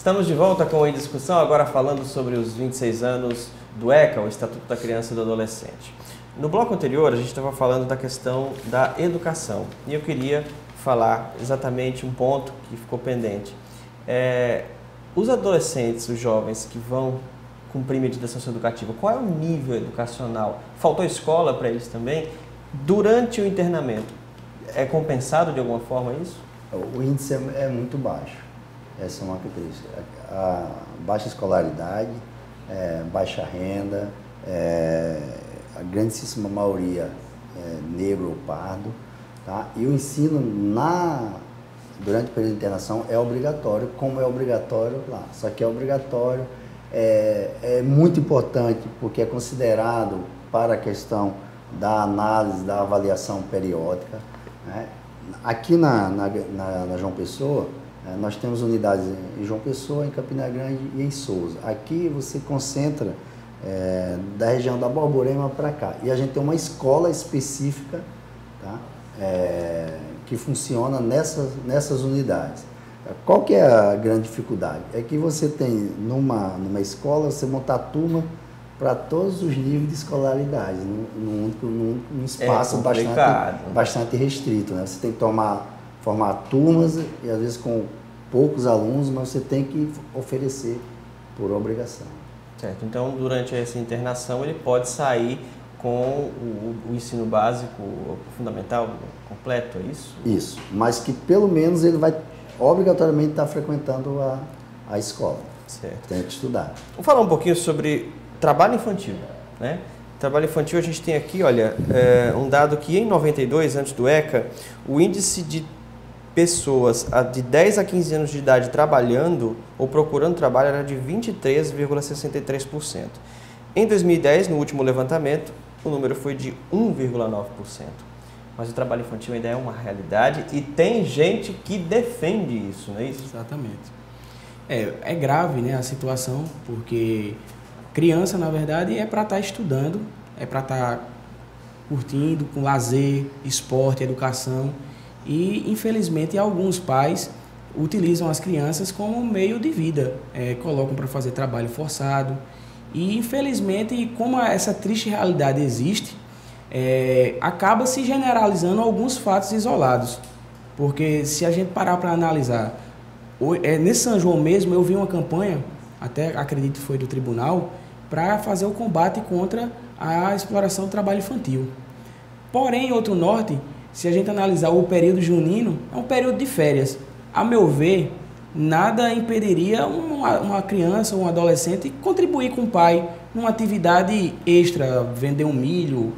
Estamos de volta com a discussão, agora falando sobre os 26 anos do ECA, o Estatuto da Criança e do Adolescente. No bloco anterior, a gente estava falando da questão da educação e eu queria falar exatamente um ponto que ficou pendente. Os adolescentes, os jovens que vão cumprir medida socioeducativa, qual é o nível educacional? Faltou escola para eles também? Durante o internamento, é compensado de alguma forma isso? O índice é muito baixo. Essa é uma característica. A baixa escolaridade, baixa renda, a grandíssima maioria negro ou pardo. Tá? E o ensino durante o período de internação é obrigatório, como é obrigatório lá. Só que é obrigatório, é muito importante porque é considerado para a questão da análise, da avaliação periódica. Né? Aqui na João Pessoa, nós temos unidades em João Pessoa, em Campina Grande e em Souza. Aqui você concentra da região da Borborema para cá. E a gente tem uma escola específica, tá? Que funciona nessas unidades. Qual que é a grande dificuldade? É que você tem numa escola, você montar turma para todos os níveis de escolaridade, num espaço bastante restrito. Né? Você tem que formar turmas, e às vezes com poucos alunos, mas você tem que oferecer por obrigação. Certo. Então, durante essa internação, ele pode sair com o ensino básico, o fundamental completo, é isso? Isso, mas que pelo menos ele vai obrigatoriamente estar frequentando a escola. Certo. Tem que estudar. Vamos falar um pouquinho sobre trabalho infantil, né? Trabalho infantil, a gente tem aqui, olha, um dado que em 92, antes do ECA, o índice de pessoas de 10 a 15 anos de idade trabalhando ou procurando trabalho era de 23,63%. Em 2010, no último levantamento, o número foi de 1,9%. Mas o trabalho infantil ainda é uma realidade e tem gente que defende isso, não é isso? Exatamente. É grave, né, a situação, porque criança, na verdade, é para estar estudando, é para estar curtindo, com lazer, esporte, educação. E, infelizmente, alguns pais utilizam as crianças como meio de vida, colocam para fazer trabalho forçado. E, infelizmente, como essa triste realidade existe, acaba se generalizando alguns fatos isolados. Porque, se a gente parar para analisar, nesse São João mesmo, eu vi uma campanha, até acredito que foi do tribunal, para fazer o combate contra a exploração do trabalho infantil. Porém, em Outro Norte, se a gente analisar o período junino, é um período de férias. A meu ver, nada impediria uma criança ou um adolescente contribuir com o pai numa atividade extra, vender um milho,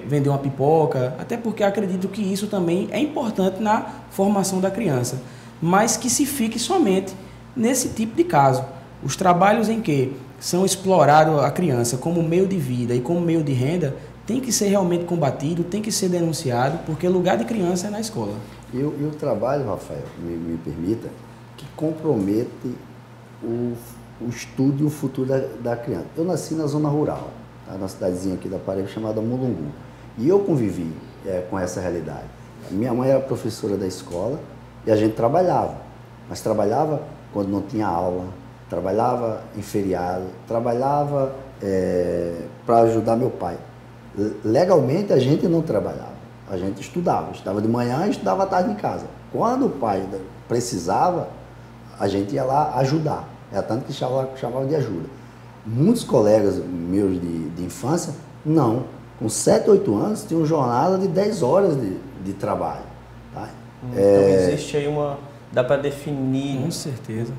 vender uma pipoca, até porque acredito que isso também é importante na formação da criança, mas que se fique somente nesse tipo de caso. Os trabalhos em que são explorados a criança como meio de vida e como meio de renda tem que ser realmente combatido, tem que ser denunciado, porque lugar de criança é na escola. E o trabalho, Rafael, me permita, que compromete o estudo e o futuro da criança. Eu nasci na zona rural, tá? Na cidadezinha aqui da Paraíba chamada Mulungu, e eu convivi com essa realidade. Minha mãe era professora da escola e a gente trabalhava, mas trabalhava quando não tinha aula, trabalhava em feriado, trabalhava para ajudar meu pai. Legalmente a gente não trabalhava, a gente estudava de manhã e estudava à tarde em casa. Quando o pai precisava, a gente ia lá ajudar, tanto que chamava de ajuda. Muitos colegas meus de infância, não, com 7, 8 anos tinham jornada de 10 horas de trabalho. Tá? Então existe aí dá para definir... Com certeza.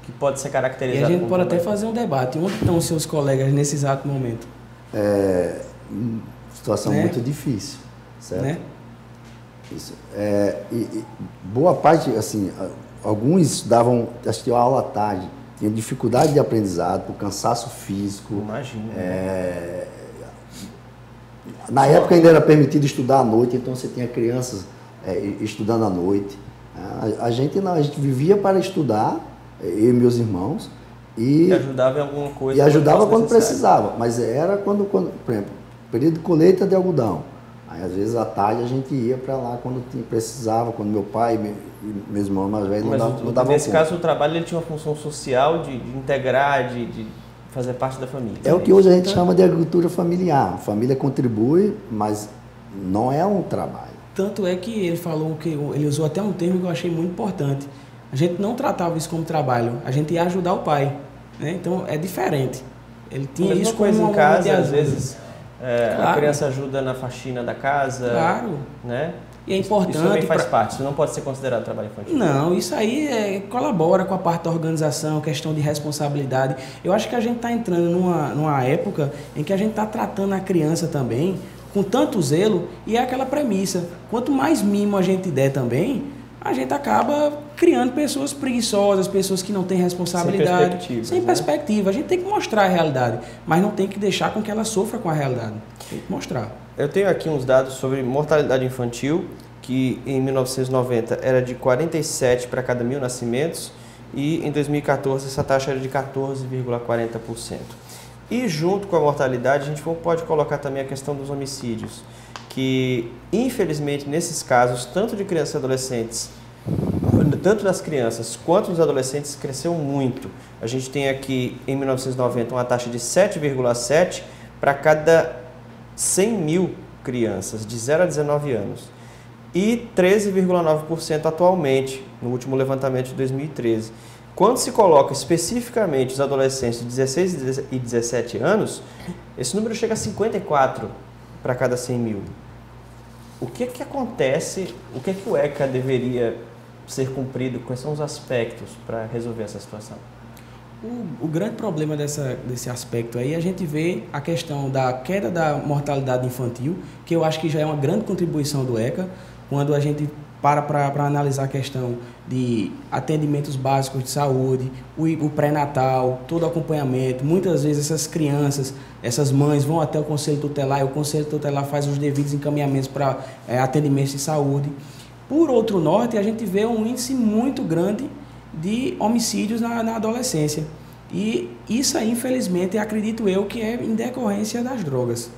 Que pode ser caracterizado. E a gente pode até fazer um debate. Onde estão os seus colegas nesse exato momento? Situação muito difícil, certo? Né? Isso. E boa parte, assim, alguns assistiam a aula à tarde, tinham dificuldade de aprendizado, por cansaço físico. Imagina. Na época ainda era permitido estudar à noite, então você tinha crianças estudando à noite. A gente não, a gente vivia para estudar, eu e meus irmãos. E ajudava em alguma coisa. E ajudava quando precisava, mas era quando, por exemplo, período de colheita de algodão. Aí, às vezes, à tarde a gente ia para lá quando precisava, quando meu pai e meus irmãos mais velhos não davam nesse conta. caso, o trabalho ele tinha uma função social de integrar, de fazer parte da família. É o que hoje a gente chama de agricultura familiar. A família contribui, mas não é um trabalho. Tanto é que ele falou que ele usou até um termo que eu achei muito importante. A gente não tratava isso como trabalho, a gente ia ajudar o pai, né? Então é diferente. Ele tinha isso como coisa uma em casa, de às ajuda. vezes Claro. a criança ajuda na faxina da casa, Claro. né? E é importante. Isso também faz parte, isso não pode ser considerado trabalho infantil. Não, isso aí colabora com a parte da organização, questão de responsabilidade. Eu acho que a gente está entrando numa época em que a gente está tratando a criança também com tanto zelo, e é aquela premissa: quanto mais mimo a gente der também, a gente acaba criando pessoas preguiçosas, pessoas que não têm responsabilidade, sem perspectiva. A gente tem que mostrar a realidade, mas não tem que deixar com que ela sofra com a realidade. Tem que mostrar. Eu tenho aqui uns dados sobre mortalidade infantil, que em 1990 era de 47 para cada 1.000 nascimentos, e em 2014 essa taxa era de 14,40%. E junto com a mortalidade, a gente pode colocar também a questão dos homicídios, que infelizmente nesses casos, tanto de crianças e adolescentes, tanto das crianças quanto dos adolescentes, cresceu muito. A gente tem aqui em 1990 uma taxa de 7,7 para cada 100.000 crianças de 0 a 19 anos e 13,9% atualmente, no último levantamento de 2013. Quando se coloca especificamente os adolescentes de 16 e 17 anos, esse número chega a 54 para cada 100.000. O que acontece, o que o ECA deveria ser cumprido, quais são os aspectos para resolver essa situação? O grande problema desse aspecto aí, a gente vê a questão da queda da mortalidade infantil, que eu acho que já é uma grande contribuição do ECA, quando a gente para analisar a questão de atendimentos básicos de saúde, o pré-natal, todo o acompanhamento. Muitas vezes essas crianças, essas mães vão até o Conselho Tutelar e o Conselho Tutelar faz os devidos encaminhamentos para atendimentos de saúde. Por outro norte, a gente vê um índice muito grande de homicídios na adolescência. E isso aí, infelizmente, acredito eu que é em decorrência das drogas.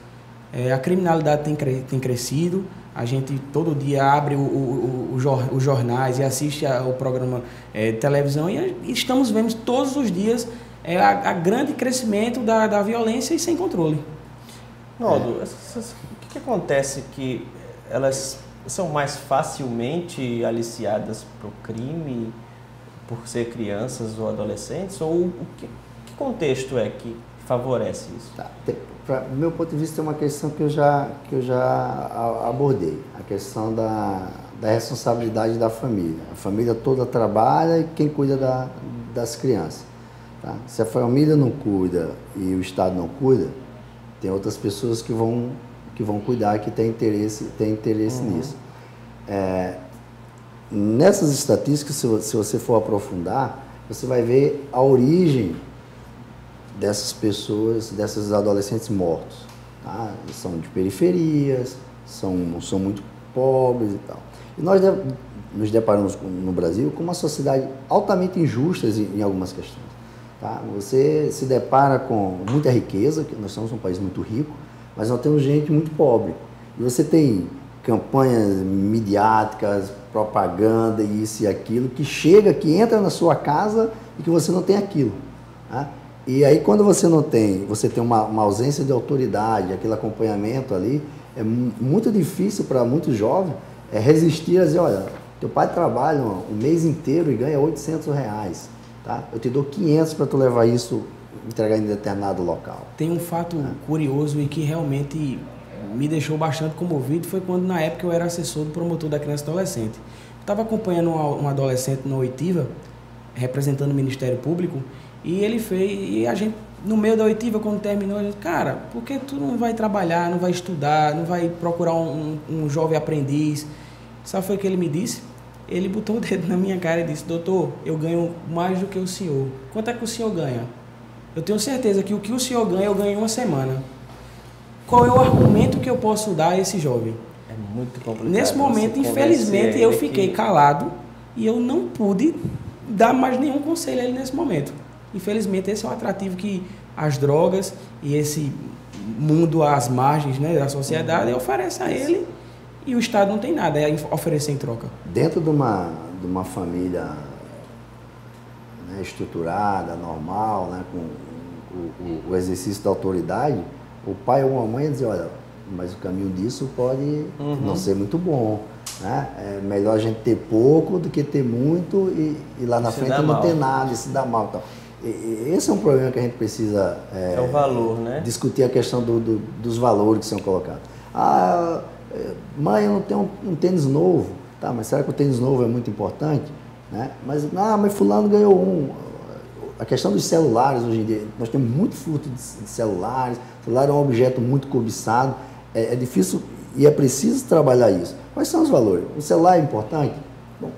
A criminalidade tem crescido, a gente todo dia abre os jornais e assiste ao programa de televisão e estamos vendo todos os dias a grande crescimento da violência e sem controle. Naldo, o que acontece que elas são mais facilmente aliciadas para o crime por ser crianças ou adolescentes? Ou que contexto é que favorece isso? Tá. Do meu ponto de vista, é uma questão que eu já abordei, a questão da responsabilidade da família. A família toda trabalha e quem cuida das crianças. Tá? Se a família não cuida e o Estado não cuida, tem outras pessoas que vão cuidar, que têm interesse nisso. Nessas estatísticas, se você for aprofundar, você vai ver a origem dessas pessoas, desses adolescentes mortos. Tá? Eles são de periferias, são muito pobres e tal. E nós nos deparamos no Brasil com uma sociedade altamente injusta em algumas questões. Tá? Você se depara com muita riqueza, que nós somos um país muito rico, mas nós temos gente muito pobre. E você tem campanhas midiáticas, propaganda, isso e aquilo, que entra na sua casa e que você não tem aquilo. Tá? E aí, quando você não tem, você tem uma ausência de autoridade, aquele acompanhamento ali, é muito difícil para muitos jovens resistir a dizer: olha, teu pai trabalha um mês inteiro e ganha R$800, tá? Eu te dou 500 para tu levar isso, entregar em determinado local. Tem um fato curioso e que realmente me deixou bastante comovido, foi quando na época eu era assessor do promotor da criança e adolescente. Estava acompanhando um adolescente na oitiva, representando o Ministério Público, e a gente, no meio da oitiva, quando terminou, a gente: cara, por que tu não vai trabalhar, não vai estudar, não vai procurar um jovem aprendiz? Sabe foi o que ele me disse? Ele botou o dedo na minha cara e disse: doutor, eu ganho mais do que o senhor. Quanto é que o senhor ganha? Eu tenho certeza que o que o senhor ganha, eu ganho em uma semana. Qual é o argumento que eu posso dar a esse jovem? É muito complicado. Nesse momento, infelizmente, eu fiquei calado e eu não pude dar mais nenhum conselho a ele nesse momento. Infelizmente, esse é o atrativo que as drogas e esse mundo às margens, né, da sociedade e oferece a ele, e o Estado não tem nada, é oferecer em troca. Dentro de uma família, né, estruturada, normal, né, com o exercício da autoridade, o pai ou a mãe dizer, olha, mas o caminho disso pode não ser muito bom. Né? É melhor a gente ter pouco do que ter muito e lá na frente não ter nada e se dar mal. Então, esse é um problema que a gente precisa é o valor, né? discutir a questão dos valores que são colocados. Ah, mãe, eu não tenho um tênis novo. Tá, mas será que o tênis novo é muito importante? Né? Mas fulano ganhou um. A questão dos celulares hoje em dia, nós temos muito furto de celulares, o celular é um objeto muito cobiçado, é difícil e é preciso trabalhar isso. Quais são os valores? O celular é importante? Bom,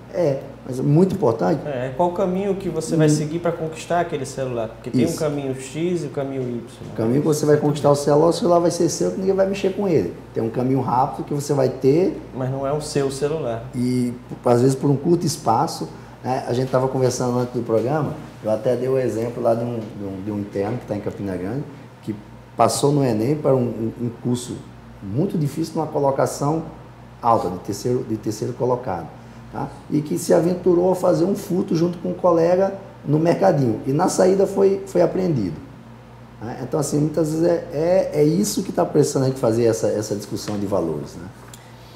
mas é muito importante. Qual o caminho que você vai seguir para conquistar aquele celular? Porque tem um caminho X e o caminho Y. O caminho que você vai conquistar o celular vai ser seu, que ninguém vai mexer com ele. Tem um caminho rápido que você vai ter. Mas não é o seu celular. E, às vezes, por um curto espaço, né? A gente estava conversando antes do programa, eu até dei o exemplo lá de um interno que está em Campina Grande, que passou no Enem para um curso muito difícil, numa colocação alta, de terceiro colocado. Tá? E que se aventurou a fazer um furto junto com um colega no mercadinho. E na saída foi apreendido. Né? Então, assim, muitas vezes é isso que está precisando a gente fazer essa discussão de valores. Né?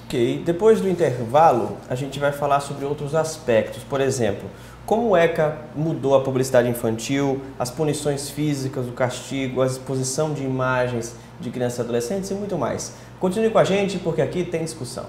Ok. Depois do intervalo, a gente vai falar sobre outros aspectos. Por exemplo, como o ECA mudou a publicidade infantil, as punições físicas, o castigo, a exposição de imagens de crianças e adolescentes e muito mais. Continue com a gente, porque aqui tem discussão.